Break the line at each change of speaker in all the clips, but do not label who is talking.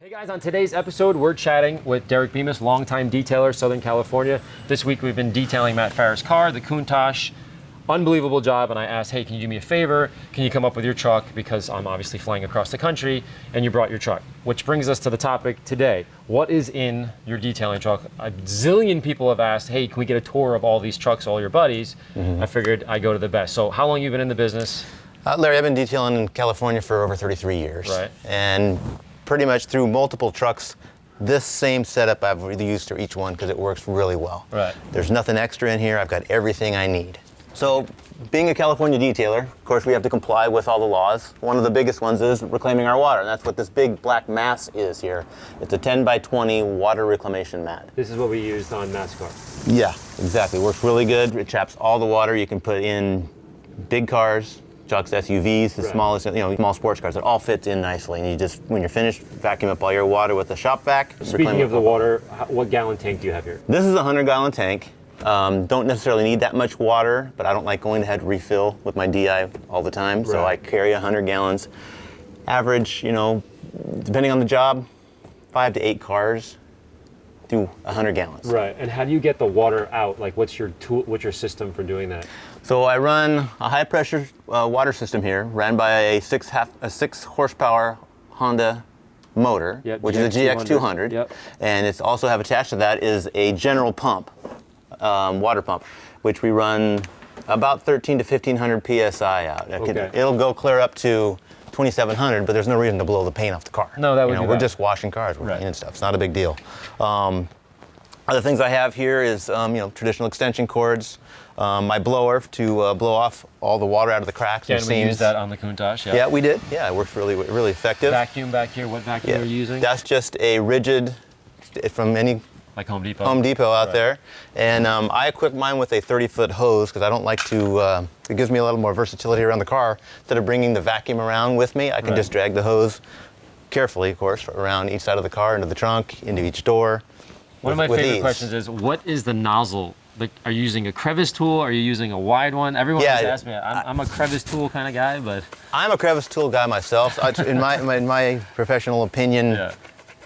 Hey guys, on today's episode, we're chatting with Derek Bemis, longtime detailer, Southern California. This week we've been detailing Matt Farah's car, the Countach. Unbelievable job, and I asked, hey, can you do me a favor? Can you come up with your truck? Because I'm obviously flying across the country, and you brought your truck. Which brings us to the topic today. What is in your detailing truck? A zillion people have asked, hey, can we get a tour of all these trucks, all your buddies? I figured I'd go to the best. So how long have you been in the business?
Larry, I've been detailing in California for over 33 years.
Right.
And pretty much through multiple trucks, this same setup I've really used for each one because it works really well.
Right.
There's nothing extra in here. I've got everything I need. So being a California detailer, of course, we have to comply with all the laws. One of the biggest ones is reclaiming our water. And that's what this big black mass is here. It's a 10 by 20 water reclamation mat.
This is what we used on Matt's car.
Yeah, exactly. Works really good. It traps all the water you can put in big cars, trucks, SUVs, the smallest, small sports cars. It all fits in nicely. And you just, when you're finished, vacuum up all your water with a shop vac.
Speaking of the water, what gallon tank do you have here?
This is a 100-gallon tank. Don't necessarily need that much water, but I don't like going to have to refill with my DI all the time. So I carry 100 gallons. Average, depending on the job, 5 to 8 cars do 100 gallons.
Right, and how do you get the water out? Like, what's your system for doing that?
So I run a high pressure water system here, ran by a 6 horsepower Honda motor, which is a GX200.
Yep.
And it's also have attached to that is a general pump, water pump, which we run about 13 to 1500 PSI out. It'll go clear up to 2700, but there's no reason to blow the paint off the car.
No, that would be
we're just washing cars, we're painting stuff. It's not a big deal. Other things I have here is traditional extension cords, my blower to blow off all the water out of the cracks and seams.
And we used that on the Countach,
Yeah, we did. Yeah, it works really effective.
Vacuum back here, what vacuum are you using?
That's just a rigid from any
like Home Depot.
Home Depot out there. And I equip mine with a 30-foot hose because I don't like to, it gives me a little more versatility around the car. Instead of bringing the vacuum around with me, I can just drag the hose carefully, of course, around each side of the car, into the trunk, into each door.
One of my favorite questions is, what is the nozzle? Like, are you using a crevice tool? Are you using a wide one? Everyone always asks me. I'm a crevice tool kind of guy, but
I'm a crevice tool guy myself. In my professional opinion,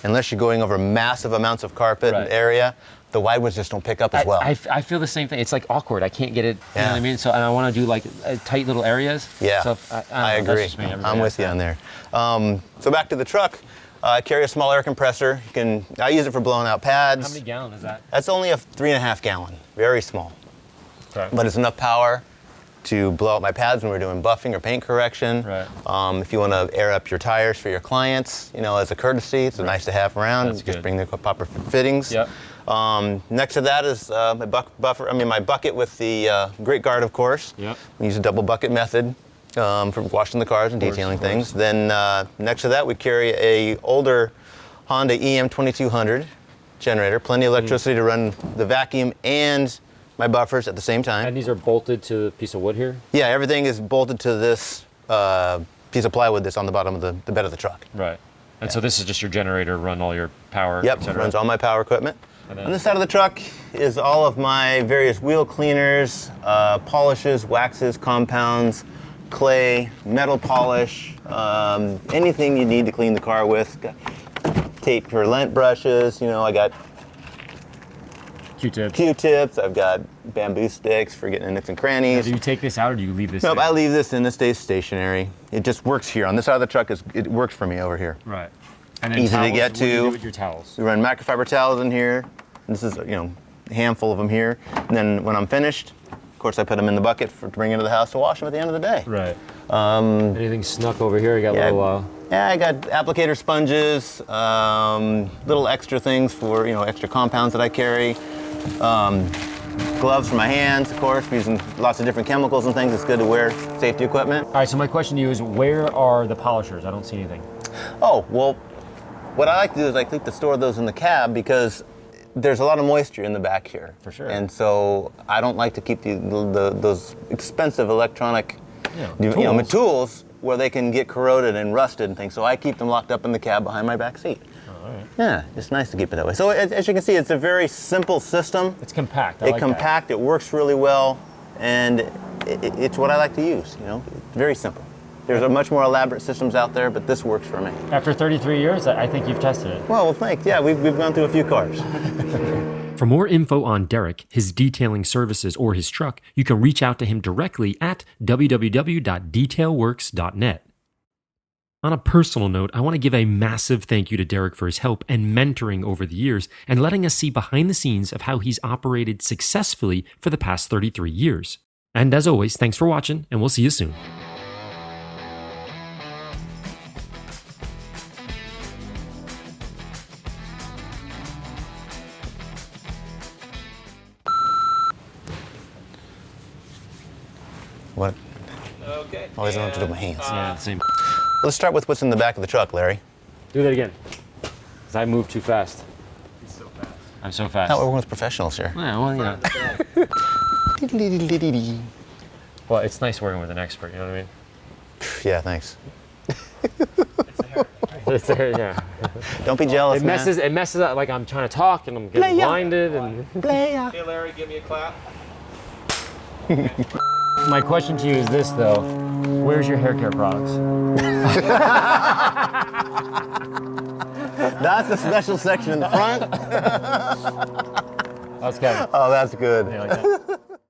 unless you're going over massive amounts of carpet and area, the wide ones just don't pick up as well.
I feel the same thing. It's like awkward. I can't get it. You know what I mean? So, and I want to do like tight little areas.
Yeah,
so
I agree. I'm with you on there. So back to the truck. I carry a small air compressor. I use it for blowing out pads.
How many gallon is that?
That's only a 3.5 gallon, very small.
Okay.
But it's enough power to blow out my pads when we're doing buffing or paint correction.
Right.
If you want to air up your tires for your clients, as a courtesy, it's nice to have around.
That's
just
good.
bring the proper fittings.
Yep.
Next to that is my my bucket with the grate guard, of course.
Yep.
We use a double bucket method. For washing the cars and detailing things. Then next to that, we carry a older Honda EM2200 generator, plenty of electricity to run the vacuum and my buffers at the same time.
And these are bolted to the piece of wood here?
Yeah, everything is bolted to this piece of plywood that's on the bottom of the bed of the truck.
Right. And so this is just your generator, run all your power,
Yep, runs all my power equipment. On this side of the truck is all of my various wheel cleaners, polishes, waxes, compounds, clay, metal polish, anything you need to clean the car with. Got tape for lint brushes, I got Q-tips, I've got bamboo sticks for getting in nooks and crannies.
Now, do you take this out or do you leave this
Nope,
here?
I leave this in, this stays stationary. It just works here. On this side of the truck, it works for me over here.
Right. And then
easy
towels,
to get
what do you
to.
do with your towels?
We run microfiber towels in here. This is, a handful of them here. And then when I'm finished, of course, I put them in the bucket to bring into the house to wash them at the end of the day.
Right. Anything snuck over here? You got a little...
Yeah, I got applicator sponges, little extra things for, extra compounds that I carry. Gloves for my hands, of course, using lots of different chemicals and things. It's good to wear safety equipment.
All right, so my question to you is, where are the polishers? I don't see anything.
Oh, well, what I like to do is I like to store those in the cab because there's a lot of moisture in the back here.
For sure.
And so I don't like to keep those expensive electronic tools where they can get corroded and rusted and things. So I keep them locked up in the cab behind my back seat.
All right.
Yeah, it's nice to keep it that way. So as you can see, it's a very simple system.
It's compact.
It's compact, it works really well, and it's what I like to use, It's very simple. There's a much more elaborate systems out there, but this works for me.
After 33 years, I think you've tested it.
Well, thanks. Yeah, we've gone through a few cars.
For more info on Derek, his detailing services, or his truck, you can reach out to him directly at www.detailworks.net. On a personal note, I want to give a massive thank you to Derek for his help and mentoring over the years and letting us see behind the scenes of how he's operated successfully for the past 33 years. And as always, thanks for watching, and we'll see you soon.
What?
Okay.
Always know what to do with my hands.
Yeah, same.
Let's start with what's in the back of the truck, Larry.
Do that again. Because I move too fast.
He's so fast.
I'm so fast.
We're working with professionals here.
Yeah, well, you know. Well, it's nice working with an expert, you know what I mean?
Yeah, thanks.
It's yeah.
Don't be jealous,
It messes up, like I'm trying to talk and I'm getting blinded. And
man.
Hey, Larry, give me a clap.
my question to you is this, though: where's your hair care products?
That's a special section in the front.
That's Kevin.
Oh, that's good.
Yeah, like that.